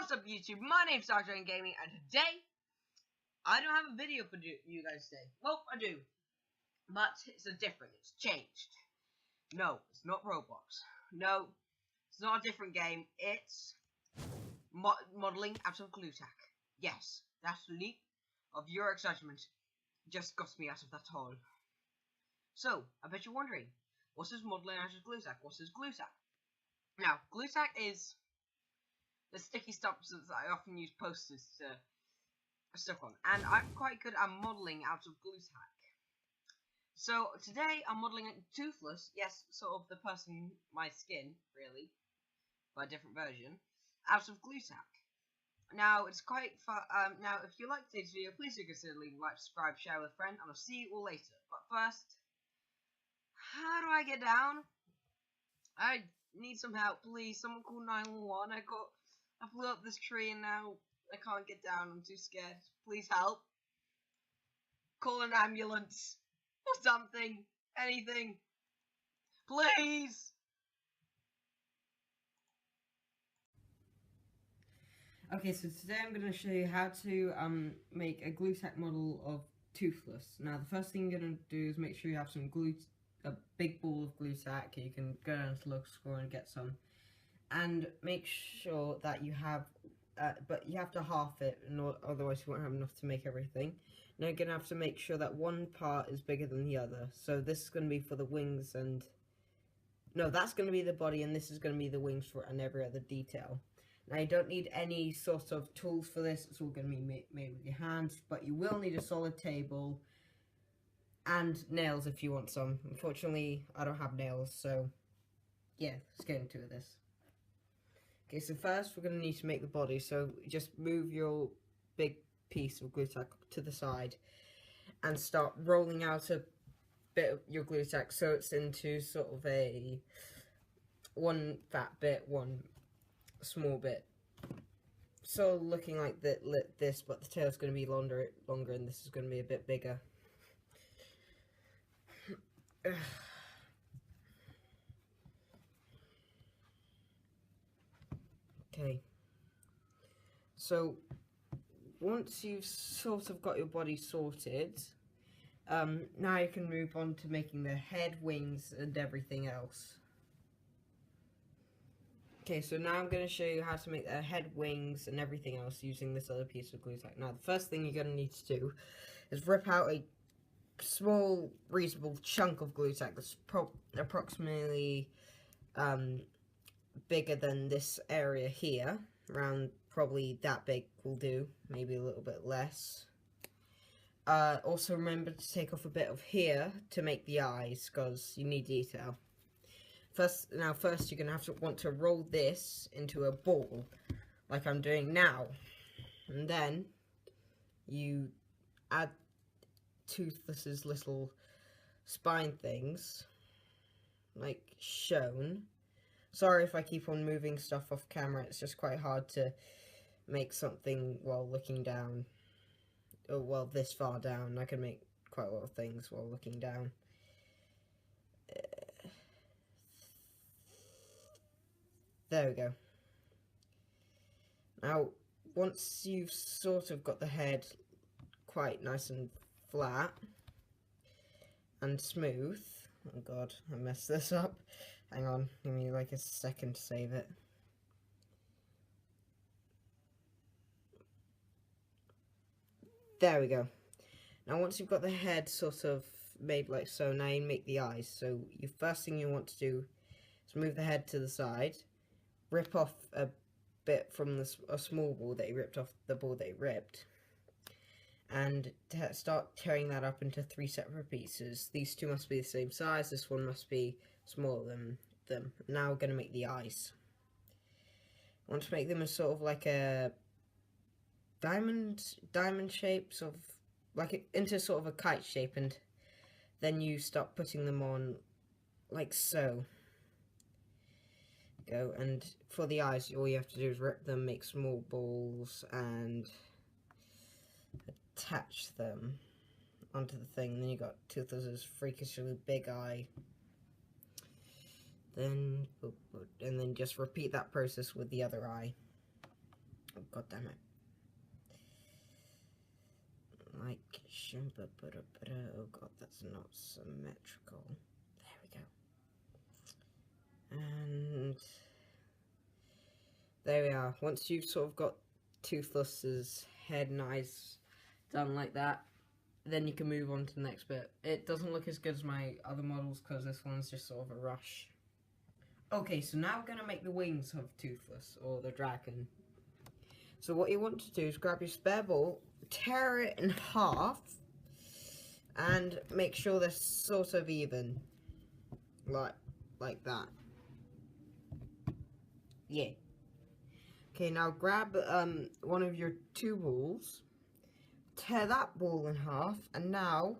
What's up YouTube, my name's Doctor Gaming, and today, I don't have a video for you guys today. Well, I do, but it's it's changed. No, it's not Roblox. No, it's not a different game, it's modelling out of glue tack. Yes, that leap of your excitement just got me out of that hole. So, I bet you're wondering, what's this modelling out of glue tack? What's this glue tack? Now, glue tack is the sticky substance that I often use posters to stuck on, and I'm quite good at modelling out of glue tack. So today I'm modelling it Toothless, yes, sort of the person, my skin, really, but a different version, out of glue tack. Now it's quite fun. Now if you like today's video, please do consider leaving a like, subscribe, share with a friend, and I'll see you all later. But first, how do I get down? I need some help, please. Someone call 911. I flew up this tree and now I can't get down. I'm too scared. Please help. Call an ambulance. Or something. Anything. Please. Okay, so today I'm going to show you how to make a glue tack model of Toothless. Now the first thing you're going to do is make sure you have some a big ball of glue tack. You can go down to the local store and get some. And make sure that you have, but you have to half it, otherwise you won't have enough to make everything. Now you're going to have to make sure that one part is bigger than the other. So this is going to be for the wings and, no, that's going to be the body and this is going to be the wings for and every other detail. Now you don't need any sort of tools for this, it's all going to be made with your hands, but you will need a solid table and nails if you want some. Unfortunately, I don't have nails, so yeah, let's get into this. Okay, so first we're going to need to make the body, so just move your big piece of glue tack to the side and start rolling out a bit of your glue tack so it's into sort of a one fat bit, one small bit. So looking like this, but the tail's going to be longer and this is going to be a bit bigger. Okay, so once you've sort of got your body sorted, now you can move on to making the head, wings, and everything else. Okay, so now I'm going to show you how to make the head, wings, and everything else using this other piece of glue tack. Now, the first thing you're going to need to do is rip out a small, reasonable chunk of glue tack that's approximately bigger than this area here. Around probably that big will do, maybe a little bit less. Also remember to take off a bit of here to make the eyes, because you need detail. First you're going to want to roll this into a ball, like I'm doing now. And then you add Toothless's little spine things, like shown. Sorry if I keep on moving stuff off camera, it's just quite hard to make something while looking down. Or, well, this far down. I can make quite a lot of things while looking down. There we go. Now, once you've sort of got the head quite nice and flat and smooth, oh god, I messed this up. Hang on, give me like a second to save it. There we go. Now once you've got the head sort of made like so, now you make the eyes. So the first thing you want to do is move the head to the side, rip off a bit from a small ball that you ripped off the ball that you ripped, and start tearing that up into 3 separate pieces. These two must be the same size, this one must be smaller than them. Now we're going to make the eyes. I want to make them as sort of like a diamond shape, sort of like into sort of a kite shape, and then you start putting them on like so. Go, and for the eyes, all you have to do is rip them, make small balls, and attach them onto the thing. Then you got Toothless's freakishly big eye. Then, and then just repeat that process with the other eye. Oh, god damn it. Like, oh god, that's not symmetrical. There we go. And there we are. Once you've sort of got Toothless's head and eyes done like that, then you can move on to the next bit. It doesn't look as good as my other models because this one's just sort of a rush. Okay, so now we're going to make the wings of Toothless, or the dragon. So what you want to do is grab your spare ball, tear it in half, and make sure they're sort of even. Like that. Yeah. Okay, now grab one of your two balls, tear that ball in half, and now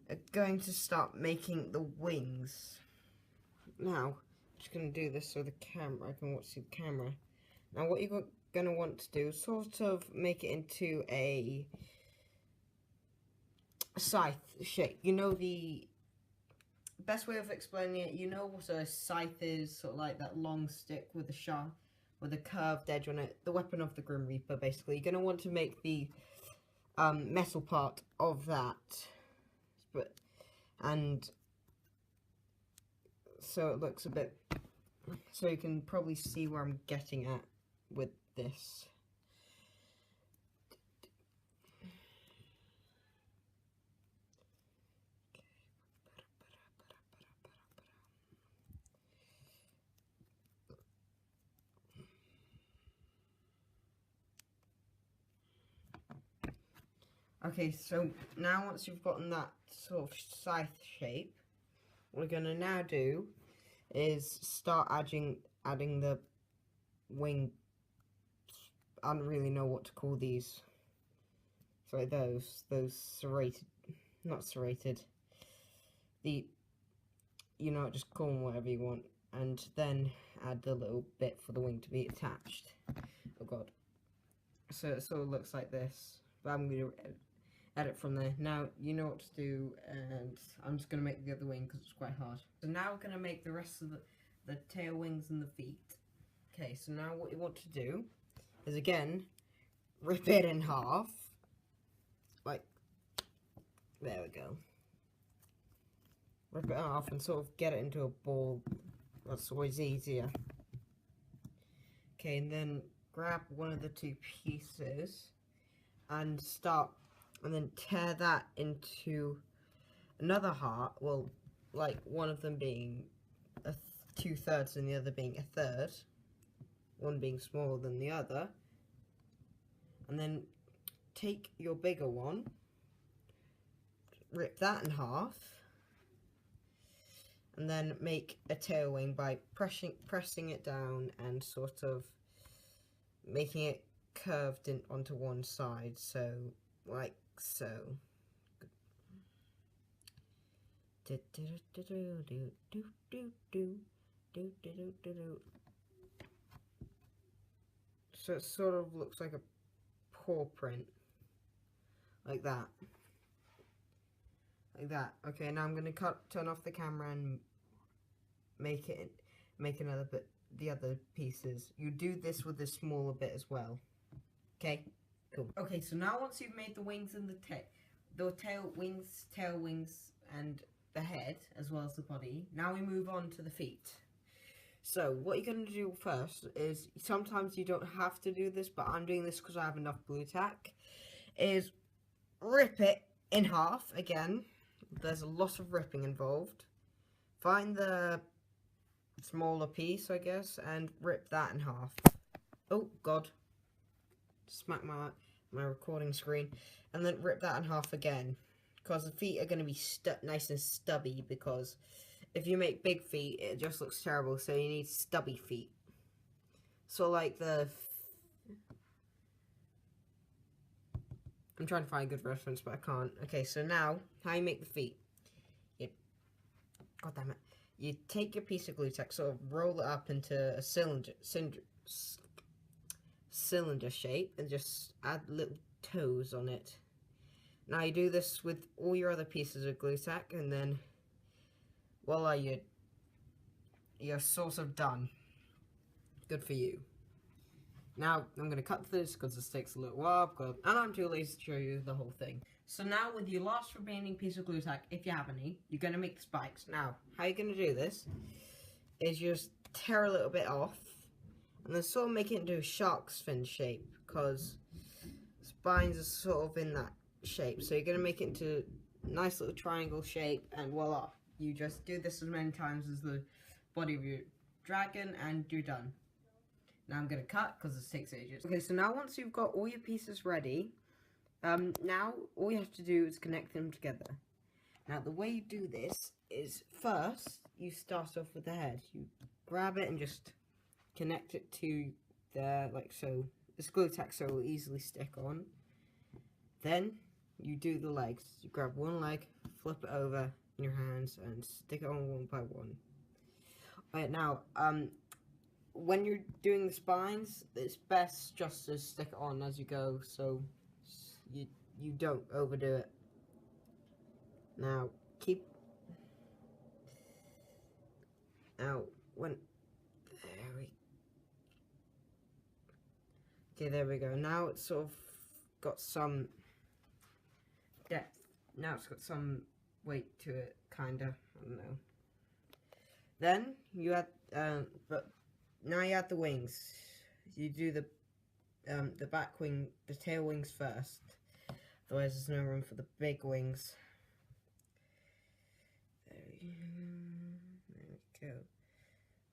we're going to start making the wings. Now, I'm just going to do this so the camera, I can see the camera. Now what you're going to want to do is sort of make it into a scythe shape. You know, the best way of explaining it, you know what a scythe is, sort of like that long stick with a sharp, with a curved edge on it, the weapon of the Grim Reaper, basically. You're going to want to make the metal part of that, and so it looks a bit, so you can probably see where I'm getting at with this. Okay, so now once you've gotten that sort of scythe shape, what we're going to now do is start adding the wing. I don't really know what to call these. Sorry, those serrated, not serrated. You know, just call them whatever you want, and then add the little bit for the wing to be attached. Oh god. So it sort of looks like this, but I'm going to edit from there. Now, you know what to do, and I'm just going to make the other wing because it's quite hard. So now we're going to make the rest of the tail, wings, and the feet. Okay, so now what you want to do is, again, rip it in half. Like, there we go. Rip it in half and sort of get it into a ball. That's always easier. Okay, and then grab one of the two pieces and then tear that into another heart. Well, like one of them being 2/3 and the other being 1/3, one being smaller than the other, and then take your bigger one, rip that in half, and then make a tail wing by pressing it down and sort of making it curved onto one side, so like so. So it sort of looks like a paw print, like that. Like that. Okay, now I'm gonna turn off the camera and make another bit, the other pieces. You do this with the smaller bit as well. Okay, cool. Okay, so now once you've made the wings and the tail wings, and the head as well as the body, now we move on to the feet. So what you're going to do first is, sometimes you don't have to do this, but I'm doing this because I have enough glue tack, is rip it in half again. There's a lot of ripping involved. Find the smaller piece, I guess, and rip that in half. Oh god, smack my recording screen. And then rip that in half again, because the feet are going to be nice and stubby, because if you make big feet, it just looks terrible, so you need stubby feet. So like I'm trying to find a good reference, but I can't. Okay, so now, how you make the feet. God damn it. You take your piece of glue tack, sort of roll it up into a cylinder shape, and just add little toes on it. Now you do this with all your other pieces of glue tack, and then voila, you're sort of done. Good for you. Now I'm going to cut this because this takes a little while, and I'm too lazy to show you the whole thing. So now with your last remaining piece of glue tack, if you have any, you're going to make the spikes. Now, how you're going to do this is just tear a little bit off, and then sort of make it into a shark's fin shape, because spines are sort of in that shape. So you're going to make it into a nice little triangle shape, and voila. You just do this as many times as the body of your dragon, and you're done. Now I'm going to cut, because this takes ages. Okay, so now once you've got all your pieces ready, now all you have to do is connect them together. Now the way you do this is, first, you start off with the head. You grab it and just connect it to there, like so. This glue tack so it will easily stick on. Then you do the legs. You grab one leg, flip it over in your hands, and stick it on one by one. Alright, now, when you're doing the spines, it's best just to stick it on as you go, so you don't overdo it. Now, there we go. Now it's sort of got some depth. Now it's got some weight to it, kinda. I don't know. Then you add, but now you add the wings. You do the back wing, the tail wings first. Otherwise, there's no room for the big wings. There we go.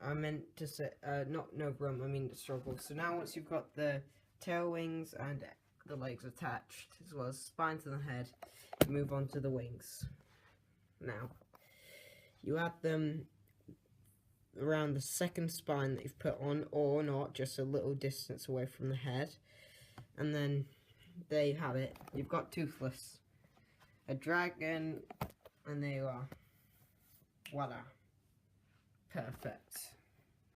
I meant to say, not no room, I mean the struggle. So now once you've got the tail wings and the legs attached, as well as spines and the head, you move on to the wings. Now, you add them around the second spine that you've put on, or not, just a little distance away from the head. And then, there you have it. You've got Toothless, a dragon, and there you are. Voila. Perfect.